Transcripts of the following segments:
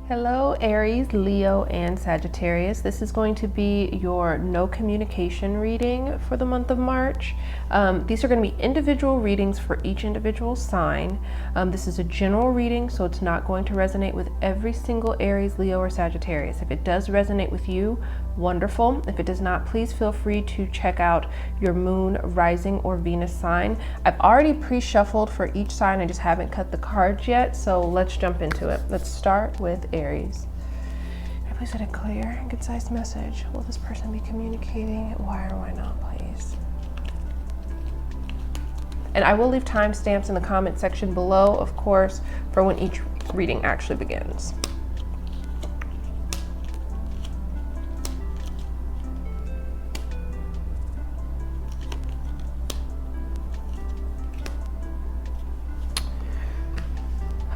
Hello, Aries, Leo, and Sagittarius. This is going to be your no communication reading for the month of March. These are going to be individual readings for each individual sign. This is a general reading, so it's not going to resonate with every single Aries, Leo, or Sagittarius. If it does resonate with you, wonderful. If it does not, please feel free to check out your moon, rising, or Venus sign. I've already pre-shuffled for each sign. I just haven't cut the cards yet, so let's jump into it. Let's start with Aries. Please send a clear and concise message. Will this person be communicating? Why or why not, please? And I will leave timestamps in the comment section below, of course, for when each reading actually begins.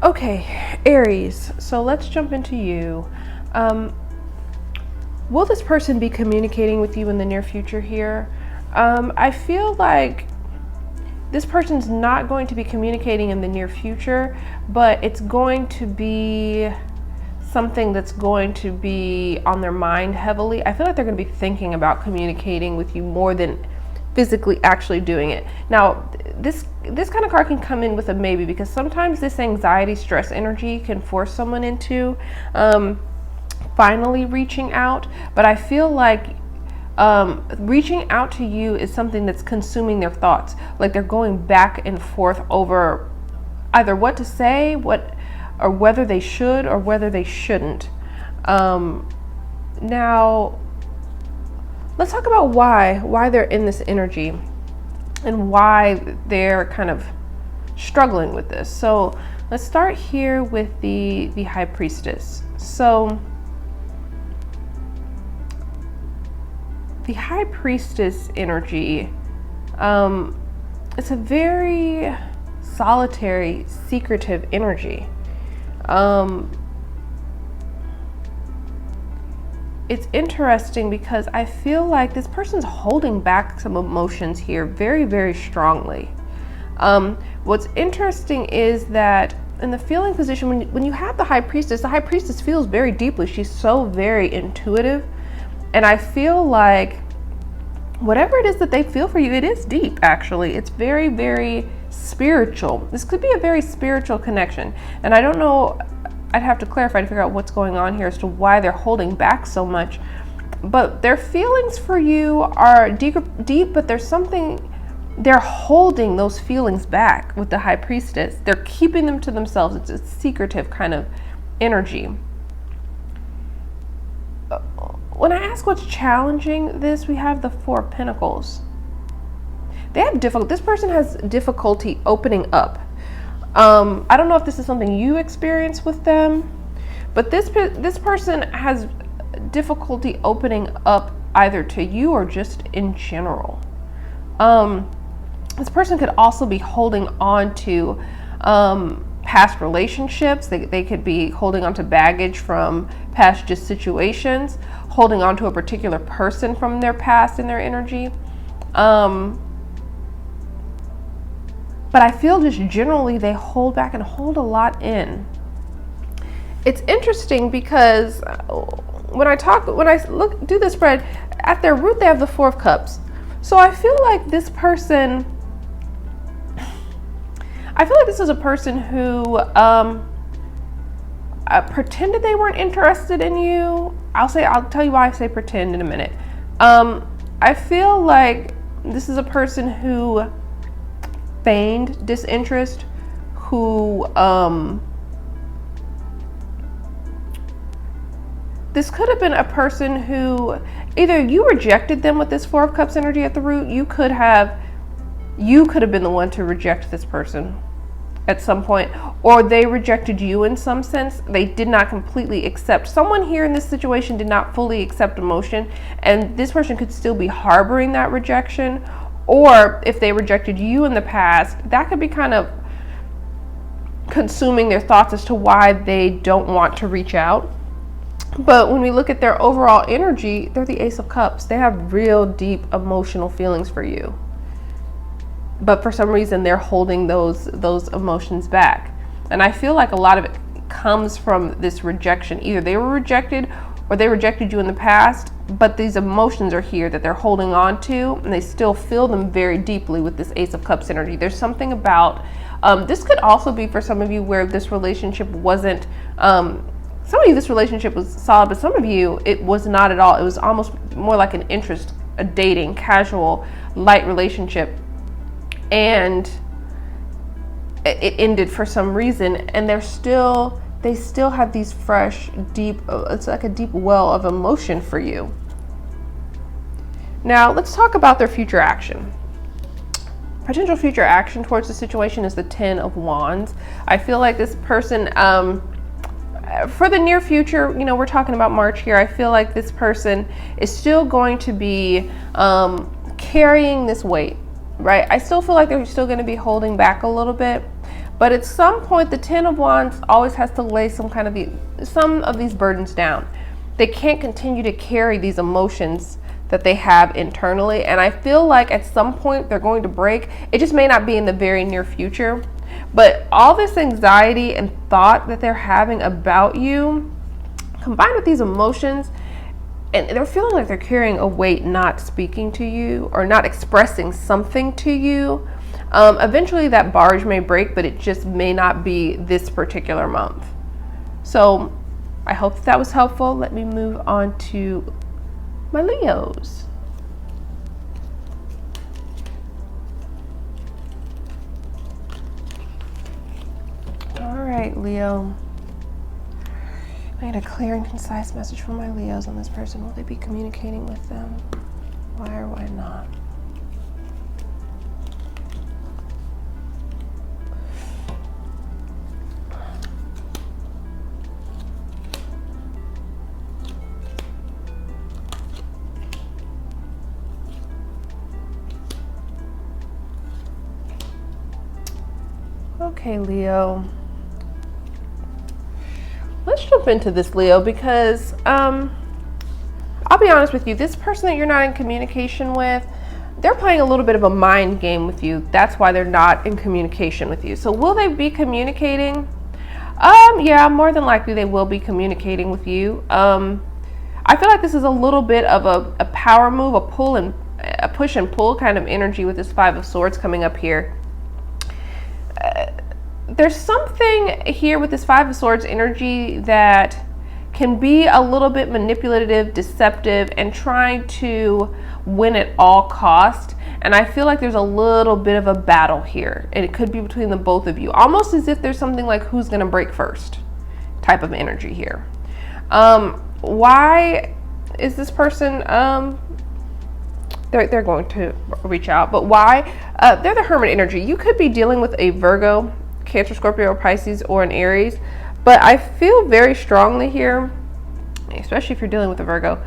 Okay, Aries, so let's jump into you. Will this person be communicating with you in the near future here? I feel like this person's not going to be communicating in the near future, but it's going to be something that's going to be on their mind heavily. I feel like they're going to be thinking about communicating with you more than physically actually doing it. Now, this kind of card can come in with a maybe, because sometimes this anxiety, stress energy can force someone into finally reaching out. But I feel like reaching out to you is something that's consuming their thoughts. Like they're going back and forth over either what to say, or whether they should or whether they shouldn't. Now, let's talk about why they're in this energy and why they're kind of struggling with this. So let's start here with the High Priestess. So the High Priestess energy, it's a very solitary, secretive energy. It's interesting because I feel like this person's holding back some emotions here very, very strongly. What's interesting is that in the feeling position, when you have the High Priestess feels very deeply. She's so very intuitive. And I feel like whatever it is that they feel for you, it is deep, actually. It's very, very spiritual. This could be a very spiritual connection. And I don't know, I'd have to clarify to figure out what's going on here as to why they're holding back so much. But their feelings for you are deep, but there's something, they're holding those feelings back with the High Priestess. They're keeping them to themselves. It's a secretive kind of energy. When I ask what's challenging this, we have the Four of Pentacles. This person has difficulty opening up. I don't know if this is something you experience with them, but this person has difficulty opening up either to you or just in general. This person could also be holding on to past relationships. They could be holding on to baggage from past just situations, holding on to a particular person from their past in their energy. But I feel just generally they hold back and hold a lot in. It's interesting because when I do this spread, at their root they have the Four of Cups. So I feel like this person, this is a person who pretended they weren't interested in you. I'll tell you why I say pretend in a minute. I feel like this is a person who feigned disinterest, who this could have been a person who either you rejected them with this Four of Cups energy at the root. You could have been the one to reject this person at some point, or they rejected you in some sense. They did not completely accept. Someone here in this situation did not fully accept emotion, and this person could still be harboring that rejection. Or if they rejected you in the past, that could be kind of consuming their thoughts as to why they don't want to reach out. But when we look at their overall energy, they're the Ace of Cups. They have real deep emotional feelings for you. But for some reason, they're holding those emotions back. And I feel like a lot of it comes from this rejection. Either they were rejected or they rejected you in the past, but these emotions are here that they're holding on to, and they still feel them very deeply with this Ace of Cups energy. There's something about, this could also be for some of you where this relationship wasn't, some of you this relationship was solid, but some of you it was not at all. It was almost more like an interest, a dating, casual, light relationship, and it ended for some reason, and they still have these fresh, deep, it's like a deep well of emotion for you. Now, let's talk about their future action. Potential future action towards the situation is the Ten of Wands. I feel like this person, for the near future, we're talking about March here, I feel like this person is still going to be carrying this weight, right? I still feel like they're still going to be holding back a little bit. But at some point, the Ten of Wands always has to lay some of these burdens down. They can't continue to carry these emotions that they have internally. And I feel like at some point they're going to break. It just may not be in the very near future. But all this anxiety and thought that they're having about you, combined with these emotions, and they're feeling like they're carrying a weight not speaking to you or not expressing something to you. Eventually that barge may break, but it just may not be this particular month. So I hope that was helpful. Let me move on to my Leos. All right, Leo. I need a clear and concise message from my Leos on this person. Will they be communicating with them? Why or why not? Okay, Leo. Let's jump into this, Leo, because I'll be honest with you, this person that you're not in communication with, they're playing a little bit of a mind game with you. That's why they're not in communication with you. So will they be communicating? Yeah, more than likely they will be communicating with you. I feel like this is a little bit of a power move, a push and pull kind of energy with this Five of Swords coming up here. There's something here with this Five of Swords energy that can be a little bit manipulative, deceptive, and trying to win at all cost. And I feel like there's a little bit of a battle here, and it could be between the both of you, almost as if there's something like who's going to break first type of energy here. Why is this person they're going to reach out, but why? They're the Hermit energy. You could be dealing with a Virgo, Cancer, Scorpio, Pisces, or an Aries, but I feel very strongly here, especially if you're dealing with a Virgo,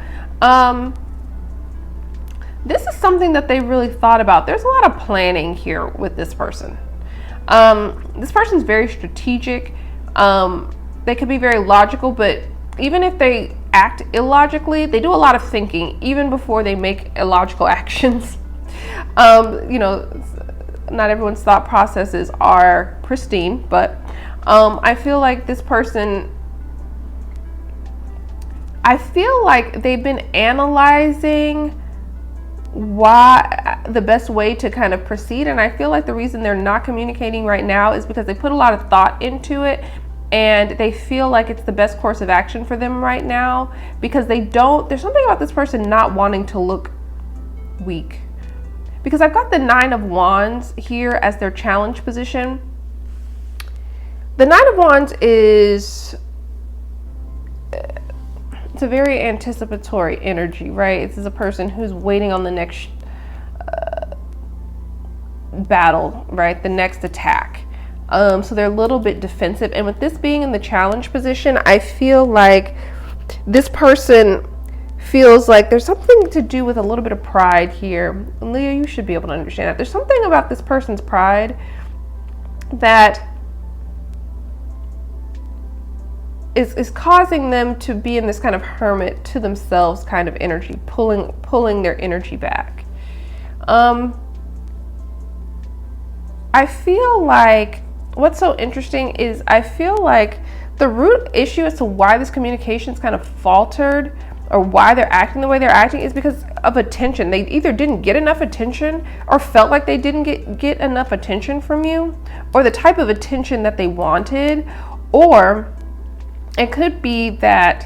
this is something that they really thought about. There's a lot of planning here with this person. This person's very strategic. They could be very logical, but even if they act illogically, they do a lot of thinking even before they make illogical actions. Not everyone's thought processes are pristine, but I feel like this person, I feel like they've been analyzing why the best way to kind of proceed, and I feel like the reason they're not communicating right now is because they put a lot of thought into it, and they feel like it's the best course of action for them right now, because there's something about this person not wanting to look weak. Because I've got the Nine of Wands here as their challenge position. The Nine of Wands it's a very anticipatory energy, right? This is a person who's waiting on the next battle, right? The next attack. So they're a little bit defensive. And with this being in the challenge position, I feel like this person feels like there's something to do with a little bit of pride here. And Leo, you should be able to understand that. There's something about this person's pride that is causing them to be in this kind of hermit to themselves kind of energy, pulling their energy back. I feel like what's so interesting is I feel like the root issue as to why this communication's kind of faltered, or why they're acting the way they're acting, is because of attention. They either didn't get enough attention, or felt like they didn't get enough attention from you, or the type of attention that they wanted. Or it could be vice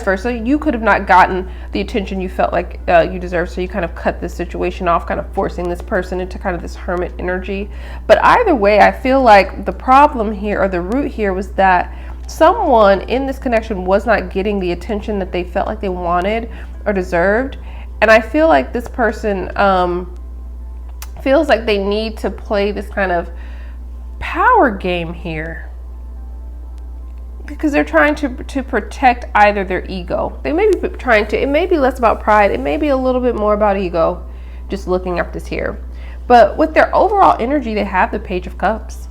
versa. You could have not gotten the attention you felt like you deserved, so you kind of cut this situation off, kind of forcing this person into kind of this hermit energy. But either way, I feel like the problem here, or the root here, was that someone in this connection was not getting the attention that they felt like they wanted or deserved. And I feel like this person feels like they need to play this kind of power game here, because they're trying to protect either their ego. They may be trying to, it may be less about pride, it may be a little bit more about ego, just looking at this here. But with their overall energy, they have the Page of Cups.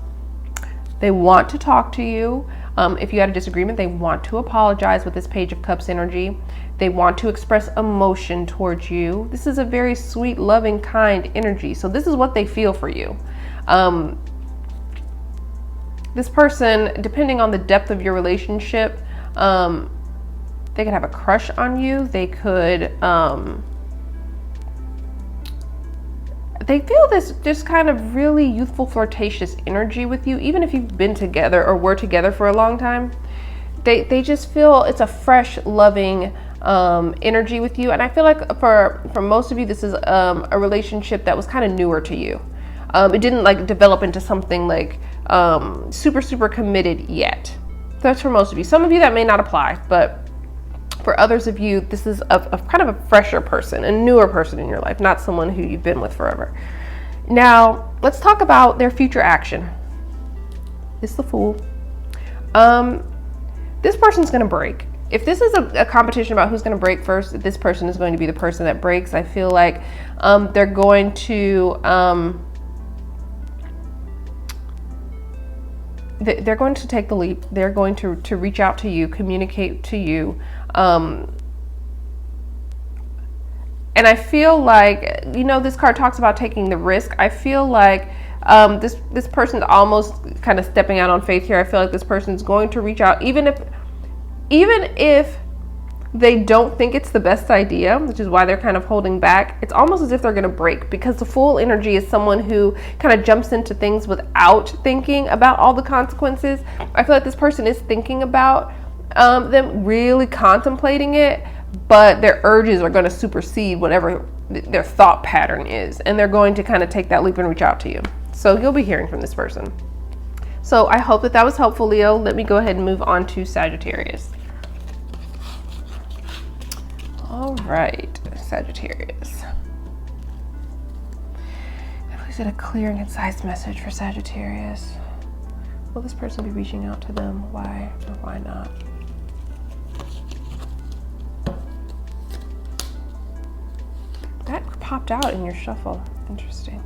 They want to talk to you. If you had a disagreement, they want to apologize with this Page of Cups energy. They want to express emotion towards you. This is a very sweet, loving, kind energy. So this is what they feel for you. This person, depending on the depth of your relationship, they could have a crush on you. They could, they feel this just kind of really youthful, flirtatious energy with you, even if you've been together or were together for a long time. They just feel it's a fresh, loving energy with you. And I feel like for most of you, this is a relationship that was kind of newer to you. It didn't like develop into something like super committed yet. That's for most of you. Some of you that may not apply, but for others of you, this is a kind of a fresher person, a newer person in your life, not someone who you've been with forever. Now, let's talk about their future action. It's the Fool. This person's going to break. If this is a competition about who's going to break first, this person is going to be the person that breaks. I feel like they're going to they're going to take the leap. They're going to reach out to you, communicate to you. And I feel like, you know, this card talks about taking the risk. I feel like this person's almost kind of stepping out on faith here. I feel like this person's going to reach out, even if they don't think it's the best idea, which is why they're kind of holding back. It's almost as if they're going to break, because the Fool energy is someone who kind of jumps into things without thinking about all the consequences. I feel like this person is thinking about them, really contemplating it, but their urges are going to supersede whatever their thought pattern is, and they're going to kind of take that leap and reach out to you. So you'll be hearing from this person. So I hope that was helpful, Leo. Let me go ahead and move on to Sagittarius. All right, Sagittarius. Please get a clear and concise message for Sagittarius. Will this person be reaching out to them? Why or why not? That popped out in your shuffle. Interesting.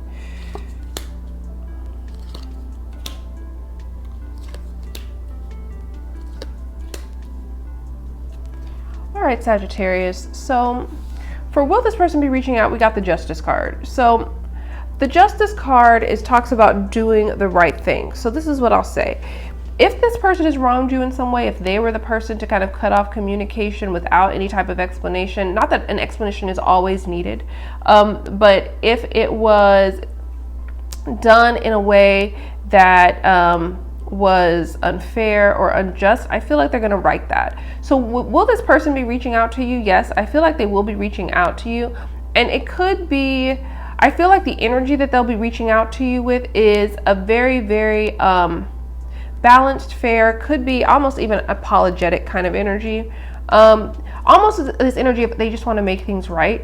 All right, Sagittarius. So for will this person be reaching out, we got the Justice card. So the Justice card talks about doing the right thing. So this is what I'll say. If this person has wronged you in some way, if they were the person to kind of cut off communication without any type of explanation, not that an explanation is always needed, but if it was done in a way that was unfair or unjust, I feel like they're going to right that. So will this person be reaching out to you? Yes, I feel like they will be reaching out to you. And it could be, I feel like the energy that they'll be reaching out to you with is a very, very balanced, fair, could be almost even apologetic kind of energy. Almost this energy of they just want to make things right.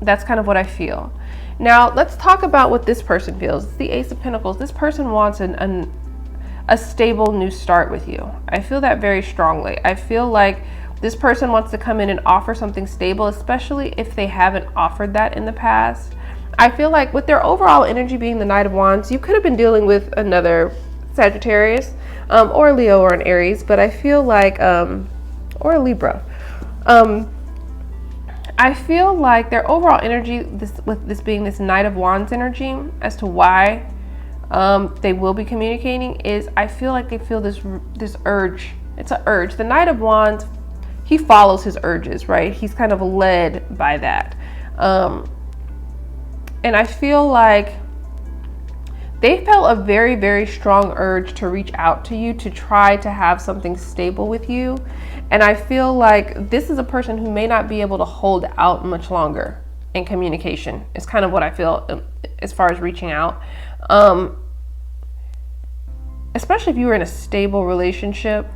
That's kind of what I feel. Now let's talk about what this person feels. It's the Ace of Pentacles. This person wants a stable new start with you. I feel that very strongly. I feel like this person wants to come in and offer something stable, especially if they haven't offered that in the past. I feel like with their overall energy being the Knight of Wands, you could have been dealing with another Sagittarius, or Leo, or an Aries, but I feel like, or a Libra. I feel like their overall energy, with this being this Knight of Wands energy, as to why they will be communicating, is I feel like they feel this urge. It's an urge. The Knight of Wands, he follows his urges, right? He's kind of led by that. And I feel like they felt a very, very strong urge to reach out to you, to try to have something stable with you. And I feel like this is a person who may not be able to hold out much longer in communication. It's kind of what I feel as far as reaching out. Especially if you were in a stable relationship,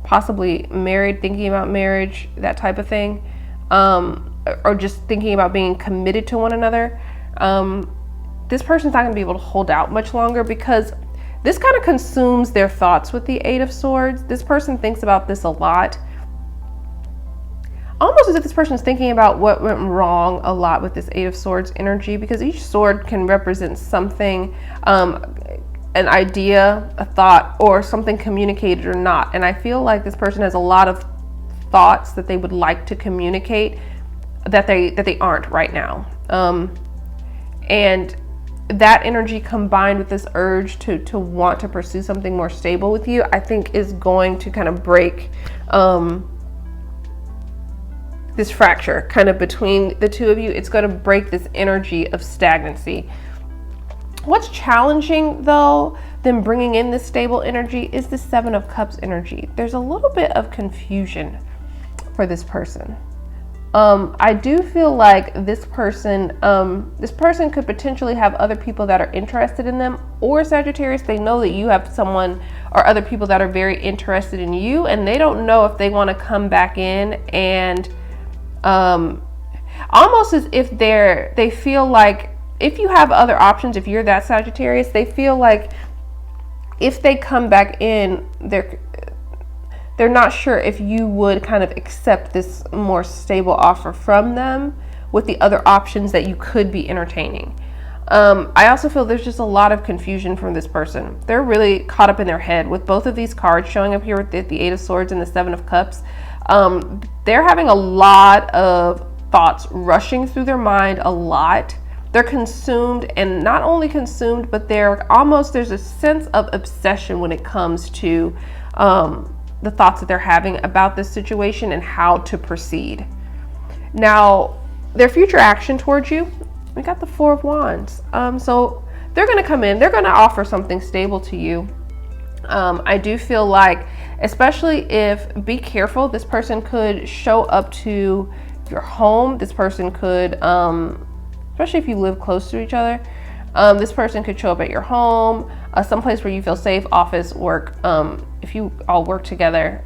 possibly married, thinking about marriage, that type of thing, or just thinking about being committed to one another. This person's not going to be able to hold out much longer, because this kind of consumes their thoughts with the Eight of Swords. This person thinks about this a lot. Almost as if this person is thinking about what went wrong a lot with this Eight of Swords energy, because each sword can represent something, an idea, a thought, or something communicated or not. And I feel like this person has a lot of thoughts that they would like to communicate that they aren't right now. And that energy combined with this urge to want to pursue something more stable with you, I think is going to kind of break this fracture kind of between the two of you. It's going to break this energy of stagnancy. What's challenging though than bringing in this stable energy is the Seven of Cups energy. There's a little bit of confusion for this person. I do feel like this person could potentially have other people that are interested in them, or Sagittarius, they know that you have someone or other people that are very interested in you, and they don't know if they want to come back in, and almost as if they feel like if you have other options, if you're that Sagittarius, they feel like if they come back in, they're not sure if you would kind of accept this more stable offer from them with the other options that you could be entertaining. I also feel there's just a lot of confusion from this person. They're really caught up in their head with both of these cards showing up here with the Eight of Swords and the Seven of Cups. They're having a lot of thoughts rushing through their mind a lot. They're consumed, and not only consumed, but there's a sense of obsession when it comes to the thoughts that they're having about this situation and how to proceed. Now, their future action towards you, we got the Four of Wands. So they're going to come in, they're going to offer something stable to you. I do feel like, especially be careful, this person could show up to your home. This person could, especially if you live close to each other, this person could show up at your home, someplace where you feel safe, office, work, if you all work together.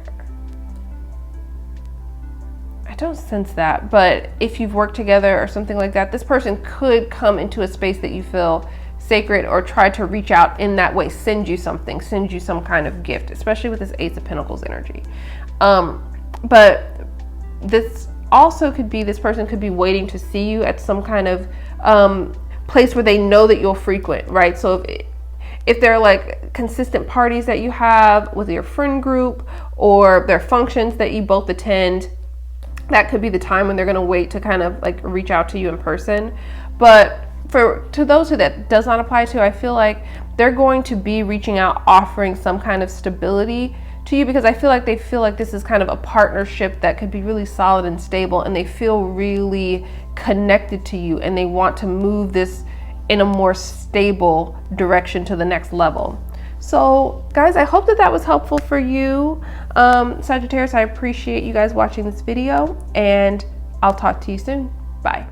I don't sense that, but if you've worked together or something like that, this person could come into a space that you feel sacred, or try to reach out in that way, send you something, send you some kind of gift, especially with this Ace of Pentacles energy. But this also could be, this person could be waiting to see you at some kind of place where they know that you'll frequent, right? So if there are like consistent parties that you have with your friend group, or there are functions that you both attend, that could be the time when they're going to wait to kind of like reach out to you in person. But to those who that does not apply to, I feel like they're going to be reaching out, offering some kind of stability to you, because I feel like they feel like this is kind of a partnership that could be really solid and stable, and they feel really connected to you, and they want to move this in a more stable direction to the next level. So guys, I hope that was helpful for you. Sagittarius, I appreciate you guys watching this video, and I'll talk to you soon. Bye.